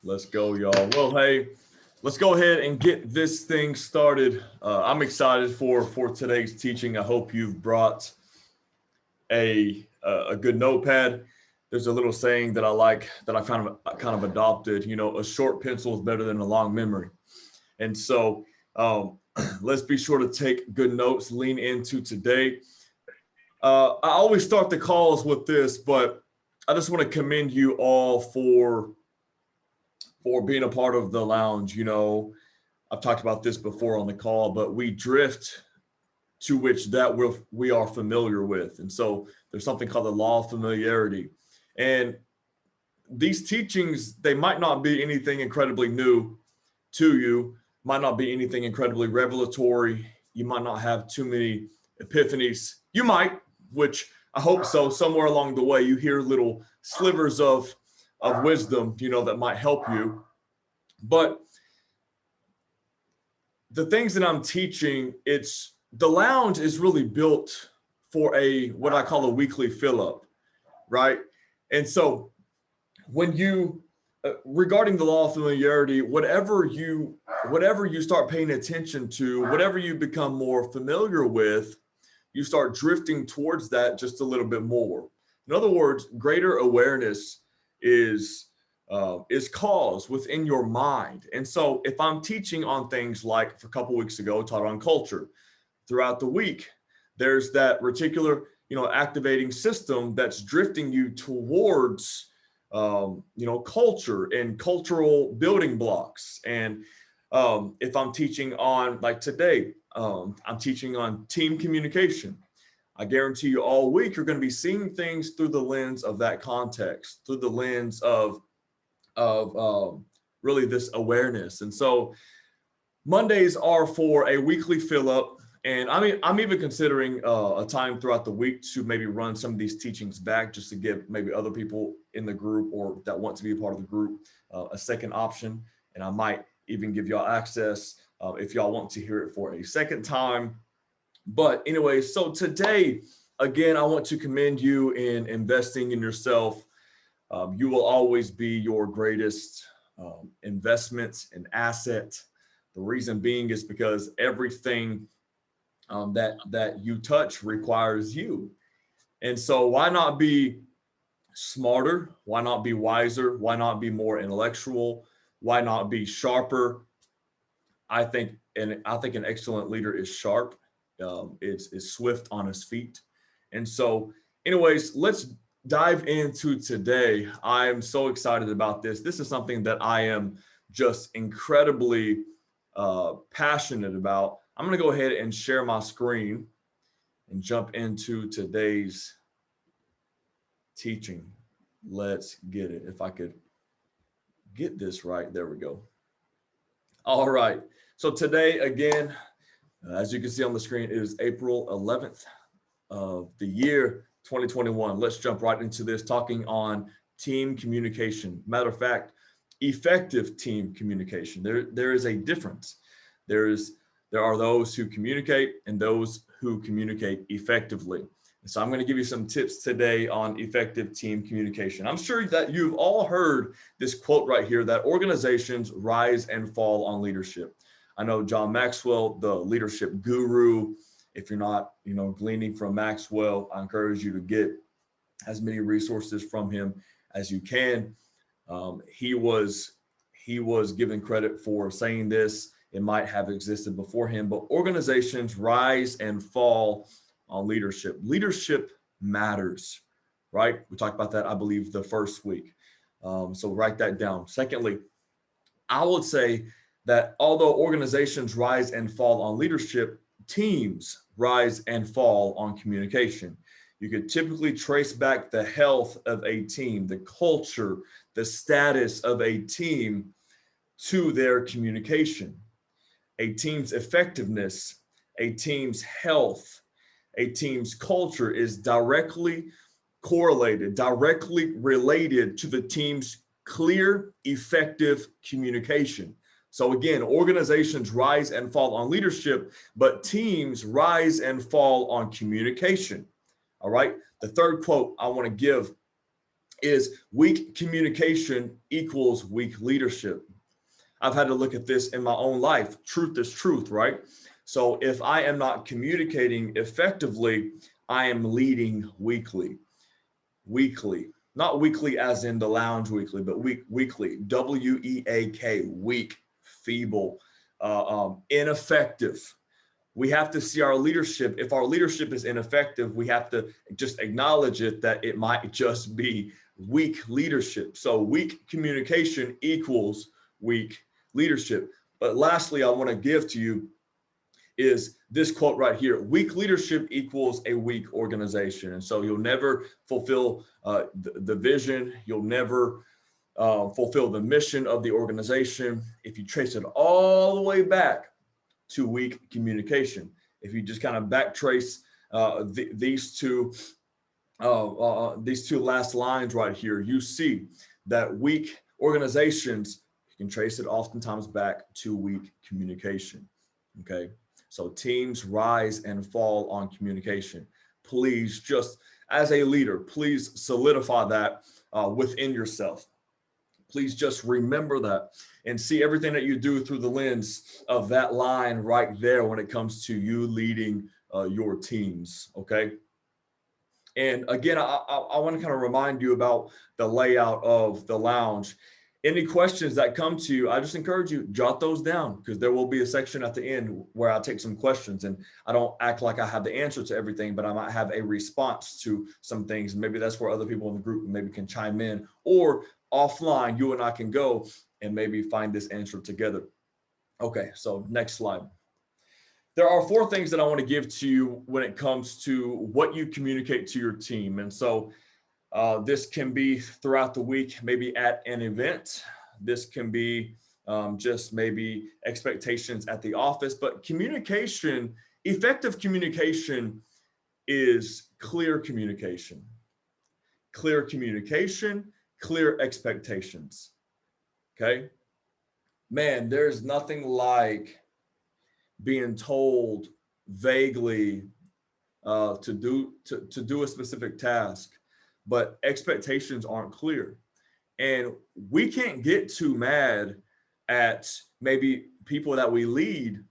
Let's go, y'all. Well, hey, let's go ahead and get this thing started. I'm excited for today's teaching. I hope you've brought a good notepad. There's a little saying that I like that I kind of adopted. You know, a short pencil is better than a long memory. And so, let's be sure to take good notes. Lean into today. I always start the calls with this, but I just want to commend you all for being a part of the lounge. You know, I've talked about this before on the call, but we drift to which that we are familiar with. And so there's something called the law of familiarity. And these teachings, they might not be anything incredibly new to you, might not be anything incredibly revelatory. You might not have too many epiphanies. You might, which I hope so. Somewhere along the way, you hear little slivers of wisdom, you know, that might help you. But the things that I'm teaching, it's the lounge is really built for a what I call a weekly fill up, right? And so when you regarding the law of familiarity, whatever you start paying attention to, whatever you become more familiar with, you start drifting towards that just a little bit more. In other words, greater awareness is is caused within your mind. And so if I'm teaching on things like for a couple weeks ago, taught on culture, throughout the week, there's that reticular, activating system that's drifting you towards, culture and cultural building blocks. And if I'm teaching on, like today, I'm teaching on team communication. I guarantee you all week you're going to be seeing things through the lens of that context, through the lens of really this awareness. And so Mondays are for a weekly fill up. And I mean, I'm even considering a time throughout the week to maybe run some of these teachings back just to give maybe other people in the group or that want to be a part of the group a second option. And I might even give y'all access if y'all want to hear it for a second time. But anyway, so today, again, I want to commend you in investing in yourself. You will always be your greatest investment and asset. The reason being is because everything that you touch requires you. And so why not be smarter? Why not be wiser? Why not be more intellectual? Why not be sharper? I think an excellent leader is sharp. Is swift on his feet. And so, anyways, let's dive into today. I am so excited about this. This is something that I am just incredibly passionate about. I'm going to go ahead and share my screen and jump into today's teaching. Let's get it. If I could get this right, there we go. All right. So today, again, as you can see on the screen, it is April 11th of the year 2021. Let's jump right into this, talking on team communication. Matter of fact, effective team communication. There is a difference. There are those who communicate and those who communicate effectively. And so I'm going to give you some tips today on effective team communication. I'm sure that you've all heard this quote right here, that organizations rise and fall on leadership. I know John Maxwell, the leadership guru. If you're not, gleaning from Maxwell, I encourage you to get as many resources from him as you can. He was given credit for saying this. It might have existed before him, but organizations rise and fall on leadership. Leadership matters, right? We talked about that, I believe, the first week. So write that down. Secondly, I would say that although organizations rise and fall on leadership, teams rise and fall on communication. You could typically trace back the health of a team, the culture, the status of a team to their communication. A team's effectiveness, a team's health, a team's culture is directly correlated, directly related to the team's clear, effective communication. So again, organizations rise and fall on leadership, but teams rise and fall on communication. All right. The third quote I want to give is weak communication equals weak leadership. I've had to look at this in my own life. Truth is truth, right? So if I am not communicating effectively, I am leading weakly. Weekly, not weekly as in the lounge weekly, but weekly, weak, weak, feeble, ineffective. We have to see our leadership. If our leadership is ineffective, we have to just acknowledge it, that it might just be weak leadership. So weak communication equals weak leadership. But lastly, I want to give to you is this quote right here: weak leadership equals a weak organization. And so you'll never fulfill the vision. You'll never fulfill the mission of the organization if you trace it all the way back to weak communication. If you just kind of backtrace these two last lines right here, you see that weak organizations, you can trace it oftentimes back to weak communication. Okay. So teams rise and fall on communication. Please, just as a leader, please solidify that within yourself. Please just remember that and see everything that you do through the lens of that line right there when it comes to you leading your teams, okay? And again, I want to kind of remind you about the layout of the lounge. Any questions that come to you, I just encourage you, jot those down, because there will be a section at the end where I take some questions, and I don't act like I have the answer to everything, but I might have a response to some things. Maybe that's where other people in the group maybe can chime in, or offline, you and I can go and maybe find this answer together. Okay, so next slide. There are 4 things that I want to give to you when it comes to what you communicate to your team. And so this can be throughout the week, maybe at an event. This can be just maybe expectations at the office. But communication, effective communication, is clear communication. Clear communication, clear expectations. Okay? Man, there's nothing like being told vaguely to do a specific task, but expectations aren't clear. And we can't get too mad at maybe people that we lead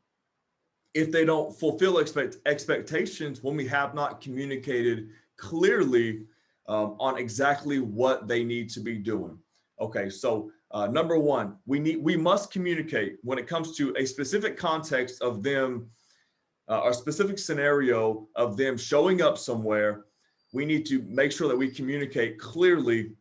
if they don't fulfill expectations when we have not communicated clearly on exactly what they need to be doing. Okay, so number 1, we must communicate when it comes to a specific context of them, or specific scenario of them showing up somewhere. We need to make sure that we communicate clearly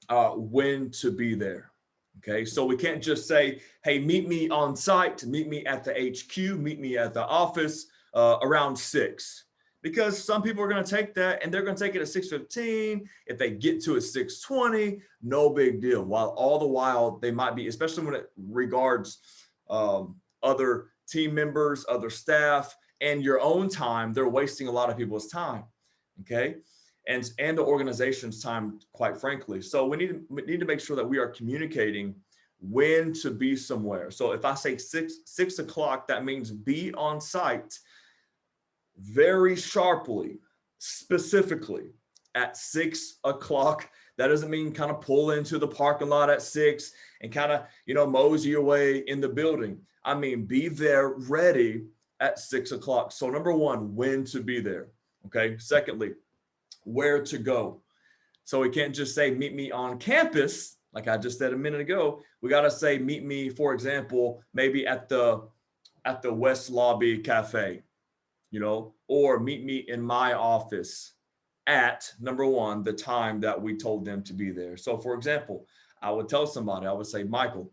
when to be there. Okay, so we can't just say, hey, meet me on site, meet me at the HQ, meet me at the office around 6. Because some people are going to take that and they're going to take it at 6:15. If they get to it 6:20, no big deal. All the while they might be, especially when it regards other team members, other staff, and your own time, they're wasting a lot of people's time. Okay. And the organization's time, quite frankly. So we need to make sure that we are communicating when to be somewhere. So if I say 6 o'clock, that means be on site very sharply, specifically at 6 o'clock. That doesn't mean kind of pull into the parking lot at 6 and kind of, mosey your way in the building. I mean, be there ready at 6 o'clock. So number 1, when to be there. Okay. Secondly, where to go. So we can't just say, meet me on campus. Like I just said a minute ago, we got to say, meet me, for example, maybe at the West Lobby Cafe, or meet me in my office at, number 1, the time that we told them to be there. So for example, I would tell somebody, I would say, Michael,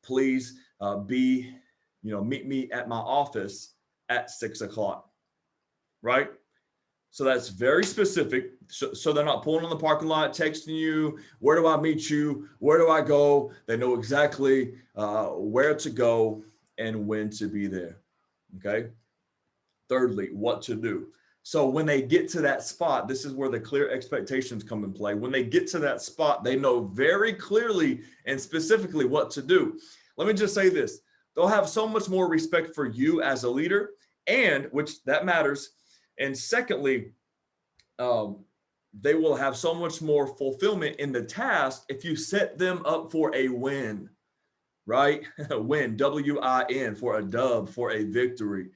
please meet me at my office at 6 o'clock, right? So that's very specific. So they're not pulling on the parking lot, texting you, where do I meet you? Where do I go? They know exactly where to go and when to be there, okay? Thirdly, what to do. So when they get to that spot, this is where the clear expectations come in play. When they get to that spot, they know very clearly and specifically what to do. Let me just say this. They'll have so much more respect for you as a leader, and which that matters. And secondly, they will have so much more fulfillment in the task if you set them up for a win, right? Win, W-I-N, for a dub, for a victory,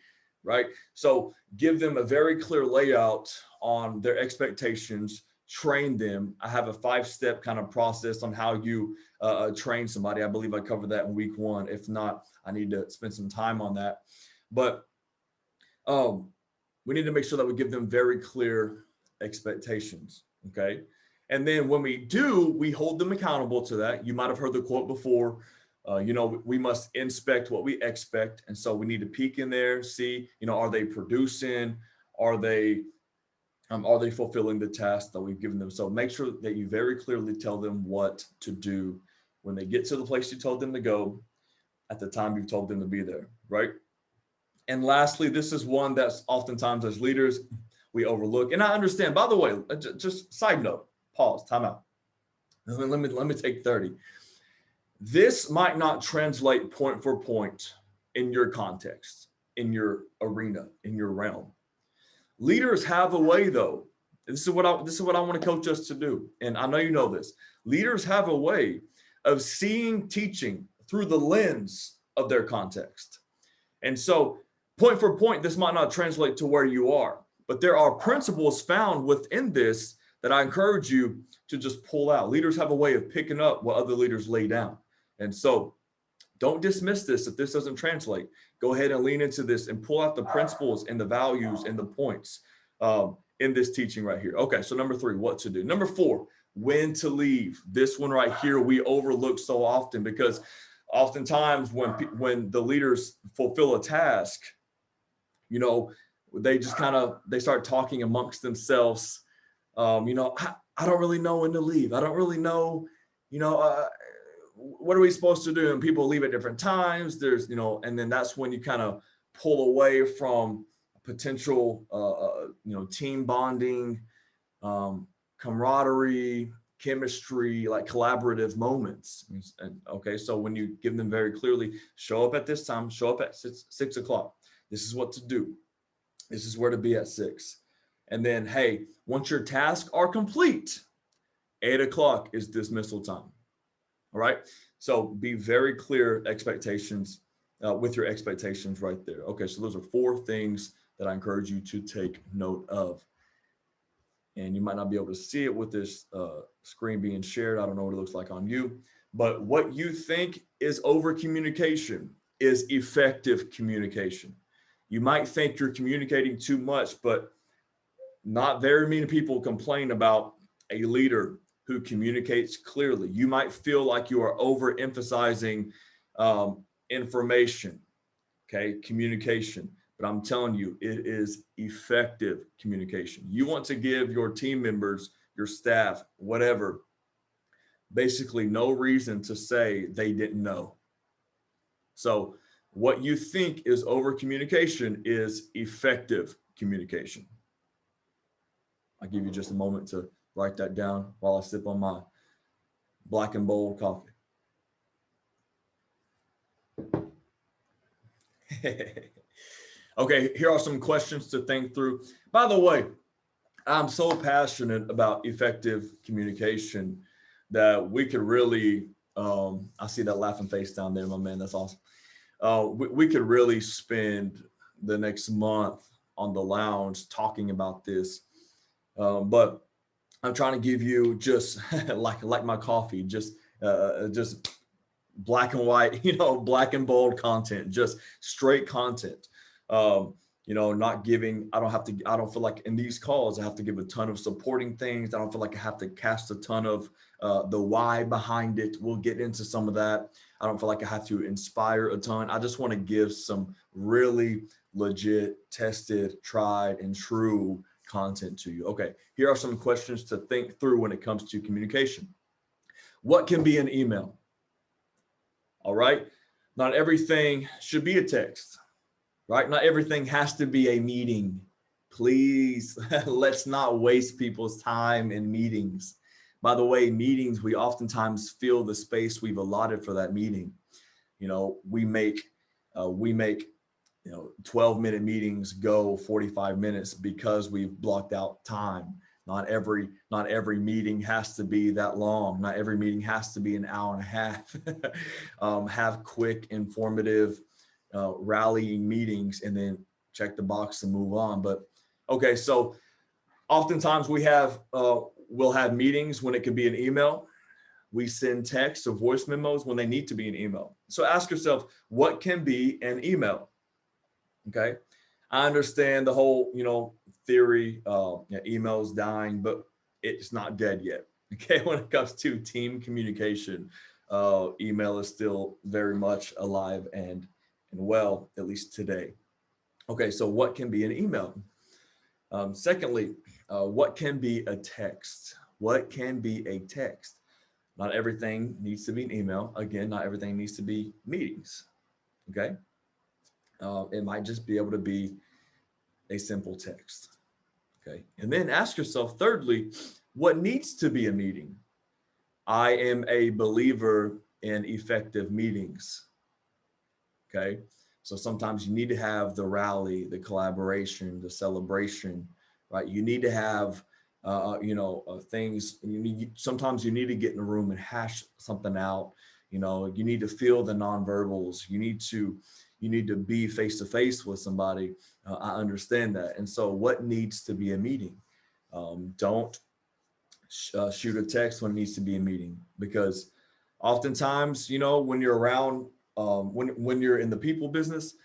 right? So give them a very clear layout on their expectations, train them. I have a 5-step kind of process on how you train somebody. I believe I covered that in week 1. If not, I need to spend some time on that. But we need to make sure that we give them very clear expectations, okay? And then when we do, we hold them accountable to that. You might have heard the quote before, we must inspect what we expect. And so we need to peek in there, see, are they producing? Are they fulfilling the task that we've given them? So make sure that you very clearly tell them what to do when they get to the place you told them to go at the time you've told them to be there, right? And lastly, this is one that's oftentimes as leaders, we overlook. And I understand, by the way, just side note, pause, time out. Let me take 30. This might not translate point for point in your context, in your arena, in your realm. Leaders have a way, though. This is what I want to coach us to do. And I know you know this. Leaders have a way of seeing teaching through the lens of their context. And so point for point, this might not translate to where you are, but there are principles found within this that I encourage you to just pull out. Leaders have a way of picking up what other leaders lay down. And so don't dismiss this if this doesn't translate. Go ahead and lean into this and pull out the principles and the values and the points in this teaching right here. Okay, so number 3, what to do. Number 4, when to leave. This one right here we overlook so often, because oftentimes when the leaders fulfill a task, they just they start talking amongst themselves. I don't really know when to leave. I don't really know, what are we supposed to do? And people leave at different times. There's, and then that's when you kind of pull away from potential, team bonding, camaraderie, chemistry, like collaborative moments. And okay, so when you give them very clearly, show up at this time, show up at 6 o'clock. This is what to do. This is where to be at 6. And then, hey, once your tasks are complete, 8 o'clock is dismissal time. All right. So be very clear expectations with your expectations right there. Okay. So those are 4 things that I encourage you to take note of. And you might not be able to see it with this screen being shared. I don't know what it looks like on you, but what you think is over communication is effective communication. You might think you're communicating too much, but not very many people complain about a leader who communicates clearly. You might feel like you are overemphasizing information, okay, communication, but I'm telling you, it is effective communication. You want to give your team members, your staff, whatever, basically no reason to say they didn't know. So what you think is over communication is effective communication. I'll give you just a moment to write that down while I sip on my Black and Bold coffee. Okay, here are some questions to think through. By the way, I'm so passionate about effective communication that we could really, I see that laughing face down there, my man, that's awesome. We could really spend the next month on the lounge talking about this. But I'm trying to give you just like my coffee, just black and white, black and bold content, just straight content. Not giving, I don't feel like in these calls, I have to give a ton of supporting things. I don't feel like I have to cast a ton of the why behind it. We'll get into some of that. I don't feel like I have to inspire a ton. I just want to give some really legit, tested, tried and true content to you. Okay, here are some questions to think through when it comes to communication. What can be an email? All right, not everything should be a text, right? Not everything has to be a meeting. Please, let's not waste people's time in meetings. By the way, meetings, we oftentimes fill the space we've allotted for that meeting. We make 12-minute meetings go 45 minutes because we've blocked out time. Not every meeting has to be that long. Not every meeting has to be an hour and a half. Have quick, informative, rallying meetings, and then check the box and move on. But okay, so oftentimes we'll have meetings when it can be an email. We send texts or voice memos when they need to be an email. So ask yourself, what can be an email? Okay. I understand the whole, theory, email's dying, but it's not dead yet. Okay. When it comes to team communication, email is still very much alive and well, at least today. Okay. So what can be an email? Secondly, what can be a text? What can be a text? Not everything needs to be an email. Again, not everything needs to be meetings. Okay. It might just be able to be a simple text. Okay. And then ask yourself, thirdly, what needs to be a meeting? I am a believer in effective meetings. Okay. So sometimes you need to have the rally, the collaboration, the celebration, right? You need to have things. Sometimes you need to get in a room and hash something out. You need to feel the nonverbals. You need to be face to face with somebody. I understand that. And so what needs to be a meeting? Don't shoot a text when it needs to be a meeting, because oftentimes, when you're around, when you're in the people business,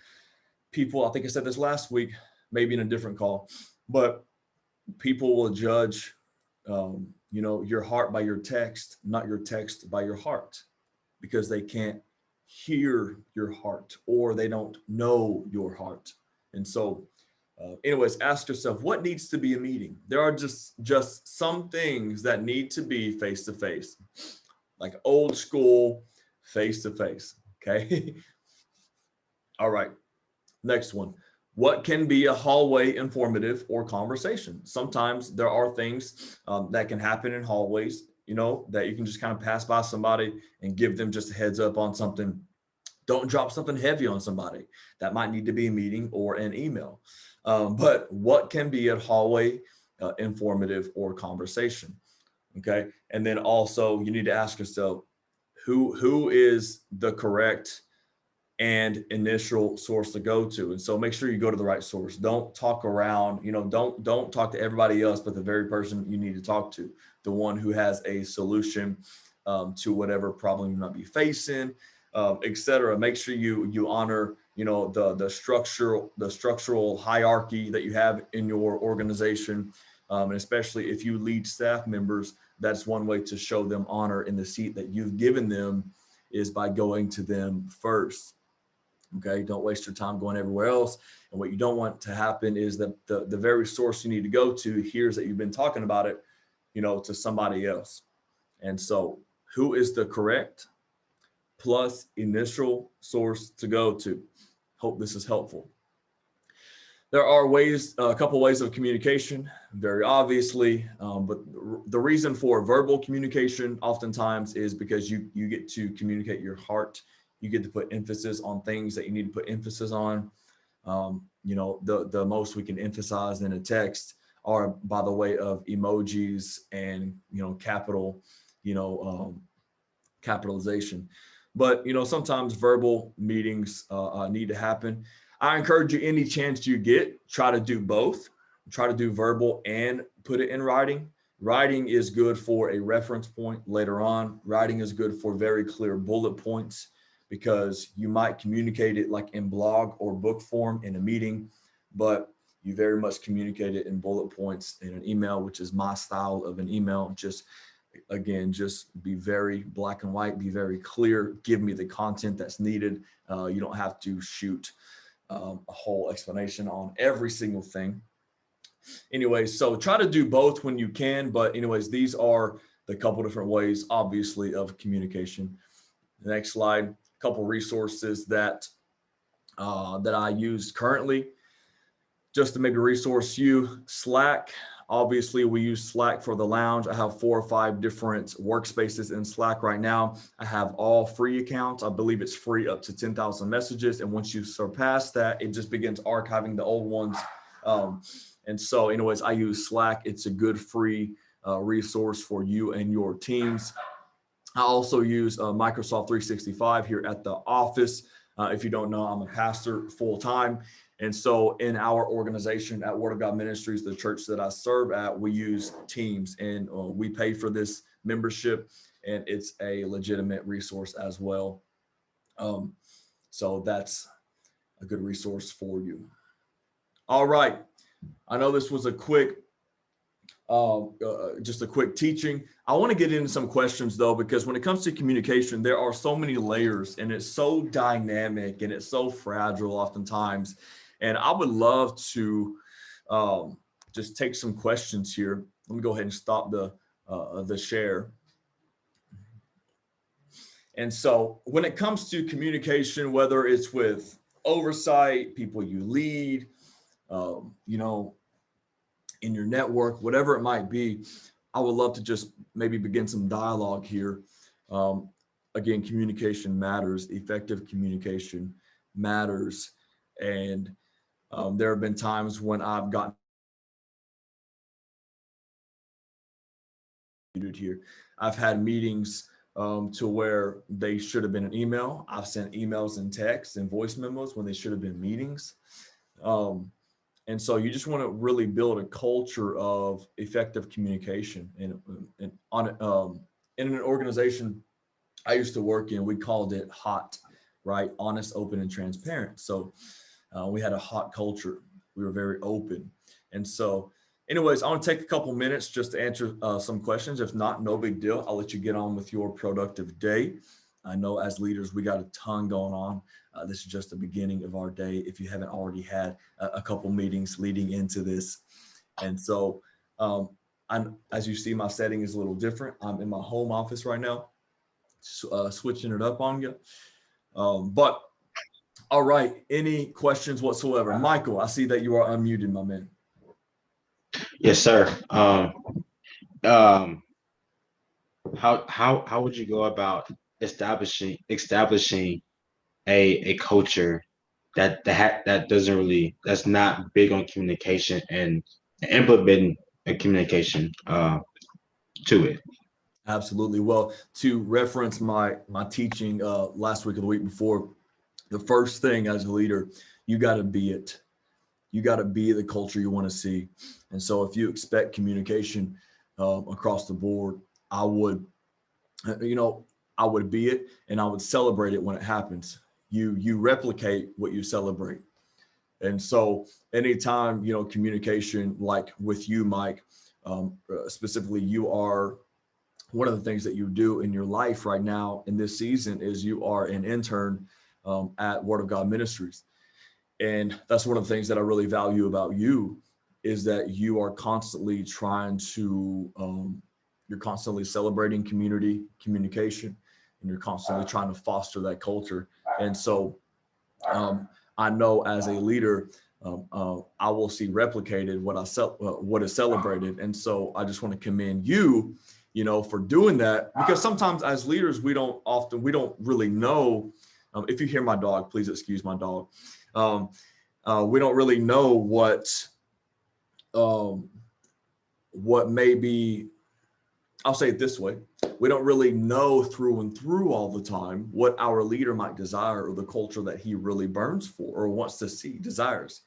people, I think I said this last week, maybe in a different call, but people will judge, your heart by your text, not your text by your heart, because they can't hear your heart or they don't know your heart. And so, anyways, ask yourself, what needs to be a meeting? There are just some things that need to be face to face, like old school face to face. Okay. All right. Next one. What can be a hallway informative or conversation? Sometimes there are things that can happen in hallways, that you can just kind of pass by somebody and give them just a heads up on something. Don't drop something heavy on somebody. That might need to be a meeting or an email. But what can be a hallway informative or conversation? Okay. And then also you need to ask yourself, who is the correct and initial source to go to. And so make sure you go to the right source. Don't talk around, don't talk to everybody else, but the very person you need to talk to, the one who has a solution to whatever problem you might be facing, etc. Make sure you honor, the structural hierarchy that you have in your organization. And especially if you lead staff members, that's one way to show them honor in the seat that you've given them, is by going to them first. Okay, don't waste your time going everywhere else. And what you don't want to happen is that the very source you need to go to hears that you've been talking about it, to somebody else. And so who is the correct plus initial source to go to? Hope this is helpful. There are a couple ways of communication, very obviously, but the reason for verbal communication oftentimes is because you get to communicate your heart. You get to put emphasis on things that you need to put emphasis on. The most we can emphasize in a text are by the way of emojis and, capitalization. But, sometimes verbal meetings need to happen. I encourage you, any chance you get, try to do both. Try to do verbal and put it in writing. Writing is good for a reference point later on. Writing is good for very clear bullet points, because you might communicate it like in blog or book form in a meeting, but you very much communicate it in bullet points in an email, which is my style of an email. Just be very black and white, be very clear, give me the content that's needed. You don't have to shoot a whole explanation on every single thing. Anyways, so try to do both when you can, but anyways, these are the couple different ways, obviously, of communication. The next slide, a couple resources that I use currently, just to maybe resource you. Slack. Obviously, we use Slack for the lounge. I have 4 or 5 different workspaces in Slack right now. I have all free accounts. I believe it's free up to 10,000 messages. And once you surpass that, it just begins archiving the old ones. And so anyways, I use Slack. It's a good free resource for you and your teams. I also use Microsoft 365 here at the office. If you don't know, I'm a pastor full time. And so in our organization at Word of God Ministries, the church that I serve at, we use Teams, and we pay for this membership, and it's a legitimate resource as well. So that's a good resource for you. All right. I know this was a quick, just a quick teaching. I want to get into some questions though, because when it comes to communication, there are so many layers, and it's so dynamic, and it's so fragile oftentimes. And I would love to just take some questions here. Let me go ahead and stop the share. And so when it comes to communication, whether it's with oversight, people you lead, you know, in your network, whatever it might be, I would love to just maybe begin some dialogue here. Again, communication matters, effective communication matters. And there have been times when I've gotten here. I've had meetings to where they should have been an email. I've sent emails and texts and voice memos when they should have been meetings. And so you just want to really build a culture of effective communication. And in an organization I used to work in, we called it HOT, right? Honest, open, and transparent. So we had a hot culture. We were very open. And so anyways, I want to take a couple minutes just to answer some questions. If not, no big deal. I'll let you get on with your productive day. I know as leaders, we got a ton going on. This is just the beginning of our day, if you haven't already had a couple meetings leading into this. And so as you see, my setting is a little different. I'm in my home office right now, switching it up on you. But all right, any questions whatsoever? Michael, I see that you are unmuted, my man. Yes, sir. How would you go about establishing a culture that doesn't really, that's not big on communication, and implementing a communication to it? Absolutely. Well, to reference my teaching last week or the week before, the first thing as a leader, you got to be it. You got to be the culture you want to see. And so if you expect communication across the board, I would be it, and I would celebrate it when it happens. You replicate what you celebrate. And so anytime, communication, like with you, Mike, specifically, you are, one of the things that you do in your life right now in this season is you are an intern at Word of God Ministries. And that's one of the things that I really value about you, is that you are constantly trying to, you're constantly celebrating communication, and you're constantly trying to foster that culture. And so I know as a leader, I will see replicated what is celebrated. And so I just want to commend you, for doing that, because sometimes as leaders, we don't really know. If you hear my dog, please excuse my dog. We don't really know what may be, I'll say it this way. We don't really know through and through all the time what our leader might desire, or the culture that he really burns for or wants to see, desires.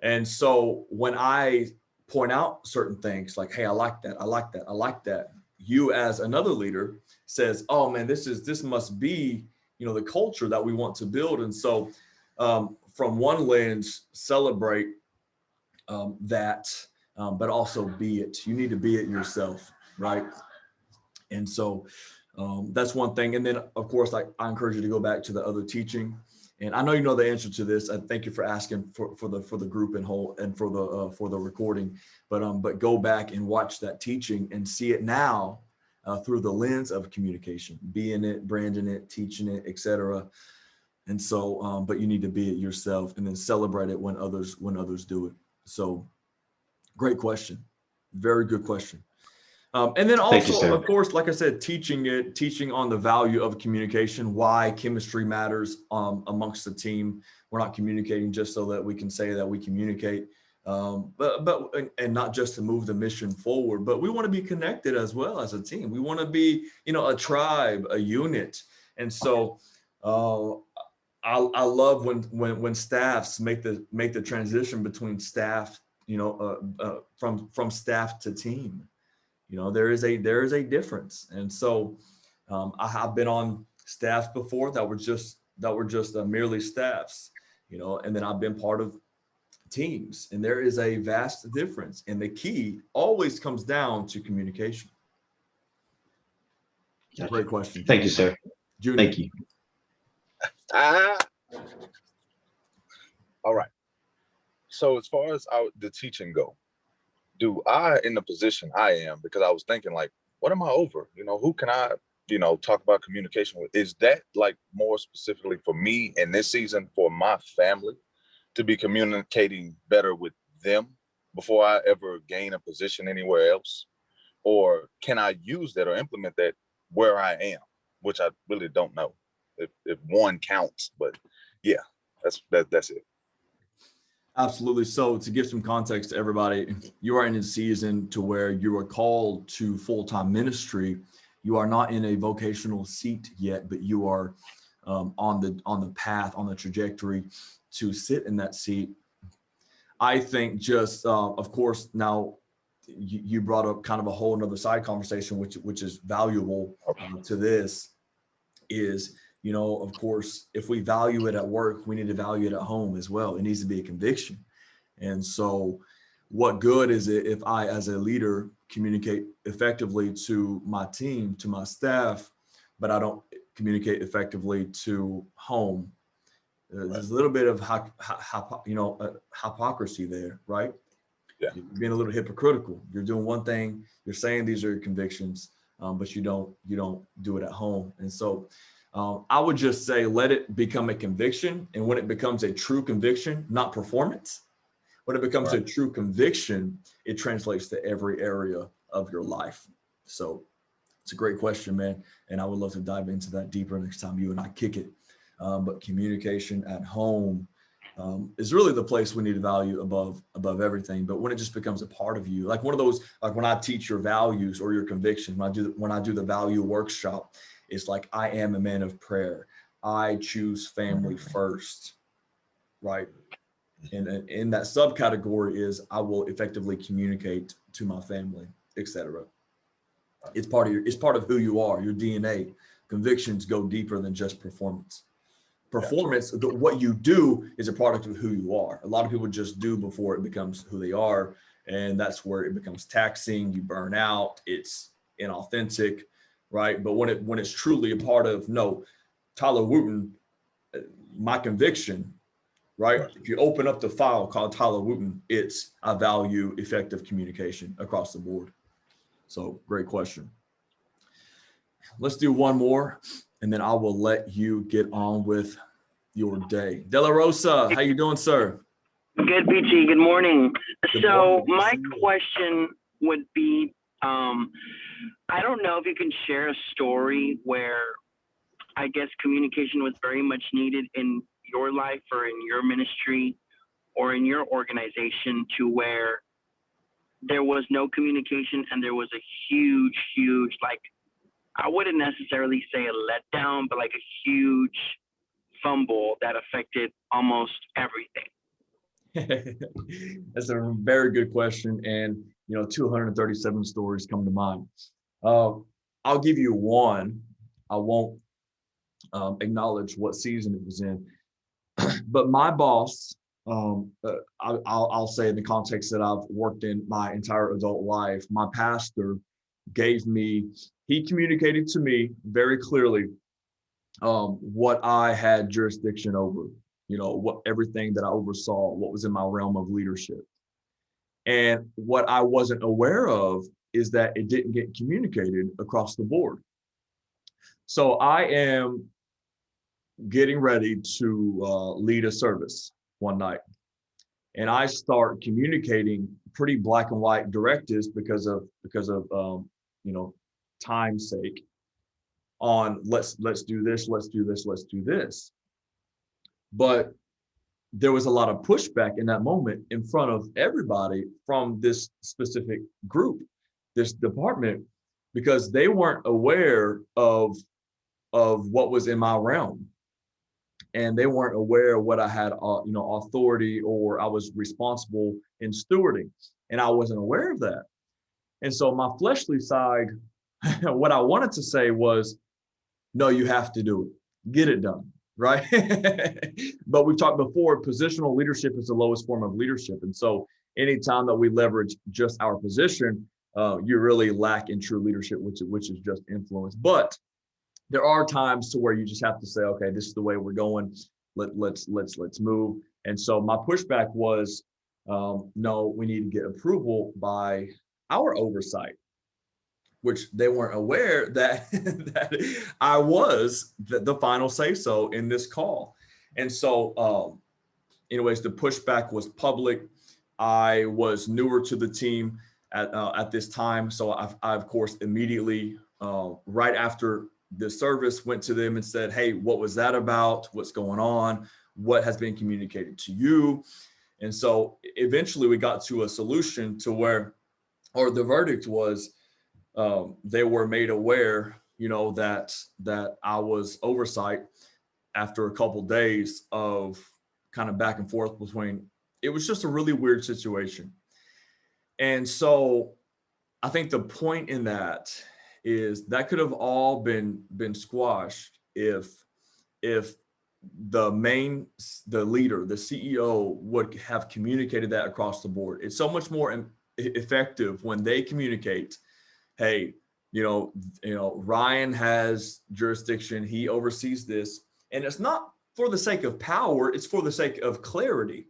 And so when I point out certain things like, hey, I like that, I like that, I like that, you as another leader says, oh man, this must be, the culture that we want to build. And so from one lens, celebrate that, but also be it. You need to be it yourself, right? And so that's one thing. And then, of course, I encourage you to go back to the other teaching. And I know you know the answer to this. I thank you for asking for the group and whole, and for the recording. But go back and watch that teaching and see it now through the lens of communication, being it, branding it, teaching it, etc. And so, but you need to be it yourself, and then celebrate it when others do it. So, great question, very good question. And then Thank you, also, sir. of course, like I said, teaching on the value of communication, why chemistry matters amongst the team. We're not communicating just so that we can say that we communicate. And not just to move the mission forward, but we want to be connected as well as a team. We want to be, a tribe, a unit. And so I love when staffs make the transition between staff, from staff to team. There is a difference. And so I have been on staff before that were just merely staffs, and then I've been part of teams, and there is a vast difference. And the key always comes down to communication. Gotcha. Great question. Thank you, sir. Junior. Thank you. All right. So as far as the teaching go, do I, in the position I am, because I was thinking like, what am I over? Who can I, talk about communication with? Is that like more specifically for me in this season for my family to be communicating better with them before I ever gain a position anywhere else? Or can I use that or implement that where I am, which I really don't know if one counts, but yeah, that's it. Absolutely. So to give some context to everybody, you are in a season to where you are called to full-time ministry. You are not in a vocational seat yet, but you are on the path, on the trajectory to sit in that seat. I think just, of course, now you brought up kind of a whole another side conversation, which is valuable to this is, of course, if we value it at work, we need to value it at home as well. It needs to be a conviction. And so what good is it if I, as a leader, communicate effectively to my team, to my staff, but I don't communicate effectively to home? There's a little bit of hypocrisy there, right? Yeah. You're being a little hypocritical. You're doing one thing, you're saying these are your convictions, but you don't do it at home. And so I would just say, let it become a conviction. And when it becomes a true conviction, not performance, when it becomes a true conviction, it translates to every area of your life. So it's a great question, man. And I would love to dive into that deeper next time you and I kick it. But communication at home is really the place we need to value above everything. But when it just becomes a part of you, like one of those, like when I teach your values or your convictions, when I do the value workshop, it's like, I am a man of prayer. I choose family first, right? And in that subcategory is I will effectively communicate to my family, etc. It's part of who you are, your DNA. Convictions go deeper than just performance. Performance, what you do is a product of who you are. A lot of people just do before it becomes who they are. And that's where it becomes taxing. You burn out. It's inauthentic, right? But when it's truly a part of, no, Tyler Wooten, my conviction, right? If you open up the file called Tyler Wooten, it's I value effective communication across the board. So great question. Let's do one more, and then I will let you get on with your day. De La Rosa, how you doing, sir? Good, BT. Good morning. Good So morning. my question would be, I don't know if you can share a story where I guess communication was very much needed in your life or in your ministry or in your organization, to where there was no communication and there was a huge, like, I wouldn't necessarily say a letdown, but like a huge fumble that affected almost everything. That's a very good question. And, 237 stories come to mind. I'll give you one. I won't acknowledge what season it was in. But my boss, I'll say in the context that I've worked in my entire adult life, my pastor he communicated to me very clearly what I had jurisdiction over, what everything that I oversaw, what was in my realm of leadership. And what I wasn't aware of is that it didn't get communicated across the board. So I am getting ready to lead a service one night, and I start communicating pretty black and white directives because of time's sake on let's do this. But there was a lot of pushback in that moment in front of everybody from this specific group, this department, because they weren't aware of what was in my realm, and they weren't aware of what I had, authority, or I was responsible in stewarding, and I wasn't aware of that. And so my fleshly side, what I wanted to say was, no, you have to do it, get it done, right? But we've talked before, positional leadership is the lowest form of leadership. And so anytime that we leverage just our position, you really lack in true leadership, which is just influence. But there are times to where you just have to say, okay, this is the way we're going. Let's move. And so my pushback was, no, we need to get approval by our oversight, which they weren't aware that that I was the final say so in this call. And so, anyways, the pushback was public. I was newer to the team at this time, so I of course immediately, right after the service, went to them and said, hey, what was that about? What's going on? What has been communicated to you? And so eventually we got to a solution to where, or the verdict was, they were made aware, that I was oversight after a couple days of kind of back and forth between. It was just a really weird situation. And so I think the point in that is that could have all been squashed if the leader, the CEO, would have communicated that across the board. It's so much more effective when they communicate, hey, Ryan has jurisdiction, he oversees this, and it's not for the sake of power, it's for the sake of clarity,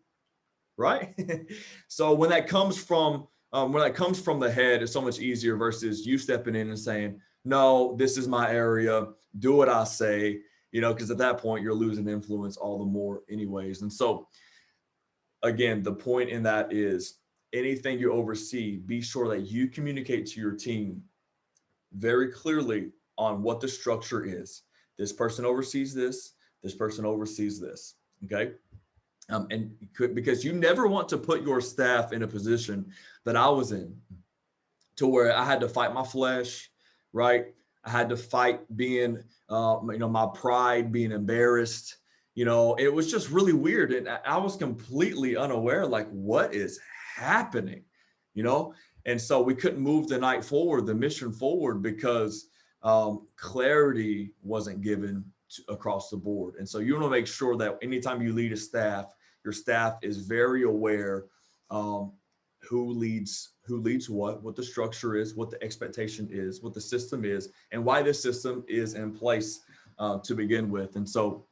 right? So when that comes from the head, it's so much easier versus you stepping in and saying, no, this is my area, do what I say, because at that point you're losing influence all the more anyways. And so again, the point in that is, anything you oversee, be sure that you communicate to your team very clearly on what the structure is. This person oversees this, this person oversees this, okay? Because you never want to put your staff in a position that I was in, to where I had to fight my flesh, right? I had to fight being, my pride, being embarrassed. It was just really weird. And I was completely unaware, like, what is happening, And so we couldn't move the night forward, the mission forward, because clarity wasn't given across the board. And so you want to make sure that anytime you lead a staff, your staff is very aware who leads what the structure is, what the expectation is, what the system is, and why this system is in place to begin with. And so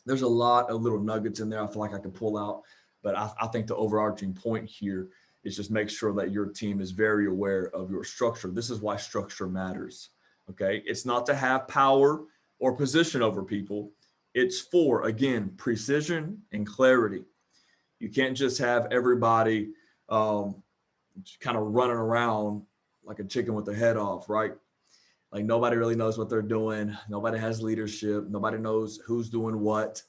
there's a lot of little nuggets in there I feel like I could pull out, but I think the overarching point here is just make sure that your team is very aware of your structure. This is why structure matters, okay? It's not to have power or position over people. It's for, again, precision and clarity. You can't just have everybody kind of running around like a chicken with their head off, right? Like nobody really knows what they're doing. Nobody has leadership. Nobody knows who's doing what,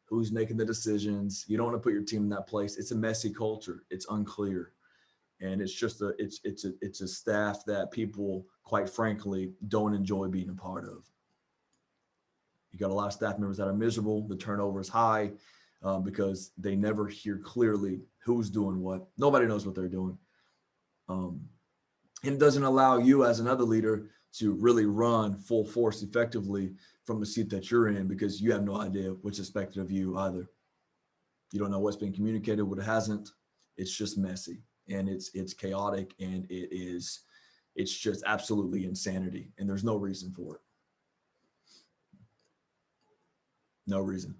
who's making the decisions. You don't want to put your team in that place. It's a messy culture. It's unclear. And it's just it's a staff that people, quite frankly, don't enjoy being a part of. You got a lot of staff members that are miserable. The turnover is high because they never hear clearly who's doing what. Nobody knows what they're doing. And it doesn't allow you as another leader to really run full force effectively from the seat that you're in, because you have no idea what's expected of you either. You don't know what's been communicated, what hasn't. It's just messy, and it's chaotic, and it's just absolutely insanity, and there's no reason for it. No reason.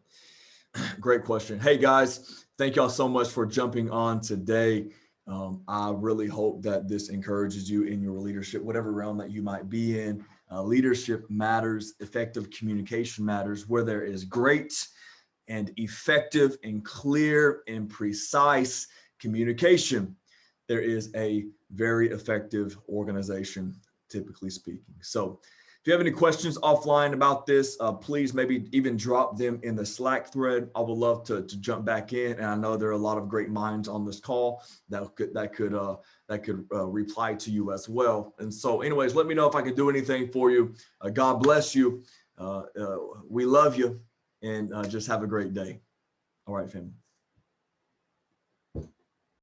Great question. Hey guys, thank y'all so much for jumping on today. I really hope that this encourages you in your leadership, whatever realm that you might be in. Leadership matters. Effective communication matters. Where there is great and effective and clear and precise communication, there is a very effective organization, typically speaking. So If you have any questions offline about this, please maybe even drop them in the Slack thread. I would love to jump back in, and I know there are a lot of great minds on this call that could reply to you as well. And so, anyways, let me know if I can do anything for you. God bless you. We love you, and just have a great day. All right, family.